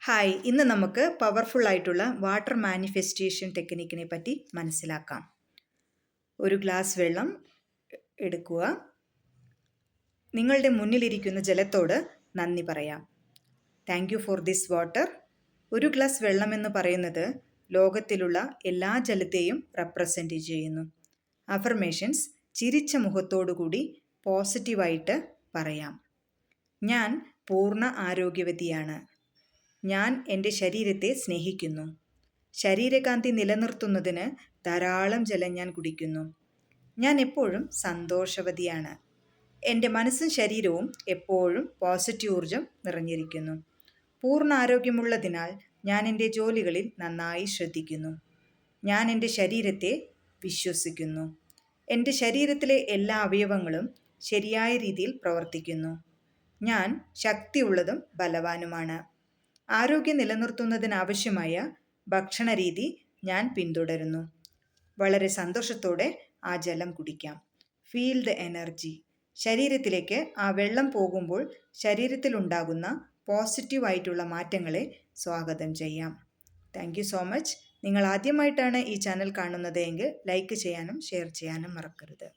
Hi, ഇന്ന് നമുക്ക് powerful ആയിട്ടുള്ള വാട്ടർ മാനിഫെസ്റ്റേഷൻ ടെക്നിക്കിനെ പറ്റി മനസ്സിലാക്കാം. ഒരു ഗ്ലാസ് വെള്ളം എടുക്കുക. നിങ്ങളുടെ മുന്നിലിരിക്കുന്ന ജലത്തോട് നന്ദി പറയാം. Thank you for this water. ഒരു ഗ്ലാസ് വെള്ളം എന്ന് പറയുന്നത് ലോകത്തിലുള്ള എല്ലാ ജലത്തെയും റെപ്രസെൻ്റ് ചെയ്യുന്നു. അഫർമേഷൻസ് ചിരിച്ച മുഖത്തോടുകൂടി പോസിറ്റീവായിട്ട് പറയാം. ഞാൻ പൂർണ്ണ ആരോഗ്യവതിയാണ്. ഞാൻ എൻ്റെ ശരീരത്തെ സ്നേഹിക്കുന്നു. ശരീരകാന്തി നിലനിർത്തുന്നതിന് ധാരാളം ജലം ഞാൻ കുടിക്കുന്നു. ഞാൻ എപ്പോഴും സന്തോഷവതിയാണ്. എൻ്റെ മനസ്സും ശരീരവും എപ്പോഴും പോസിറ്റീവ് ഊർജം നിറഞ്ഞിരിക്കുന്നു. പൂർണ്ണ ആരോഗ്യമുള്ളതിനാൽ ഞാൻ എൻ്റെ ജോലികളിൽ നന്നായി ശ്രദ്ധിക്കുന്നു. ഞാൻ എൻ്റെ ശരീരത്തെ വിശ്വസിക്കുന്നു. എൻ്റെ ശരീരത്തിലെ എല്ലാ അവയവങ്ങളും ശരിയായ രീതിയിൽ പ്രവർത്തിക്കുന്നു. ഞാൻ ശക്തിയുള്ളതും ബലവാനുമാണ്. ആരോഗ്യം നിലനിർത്തുന്നതിനാവശ്യമായ ഭക്ഷണരീതി ഞാൻ പിന്തുടരുന്നു. വളരെ സന്തോഷത്തോടെ ആ ജലം കുടിക്കാം. Feel the energy. ശരീരത്തിലേക്ക് ആ വെള്ളം പോകുമ്പോൾ ശരീരത്തിലുണ്ടാകുന്ന പോസിറ്റീവായിട്ടുള്ള മാറ്റങ്ങളെ സ്വാഗതം ചെയ്യാം. Thank you so much. നിങ്ങൾ ആദ്യമായിട്ടാണ് ഈ ചാനൽ കാണുന്നത് എങ്കിൽ ലൈക്ക് ചെയ്യാനും ഷെയർ ചെയ്യാനും മറക്കരുത്.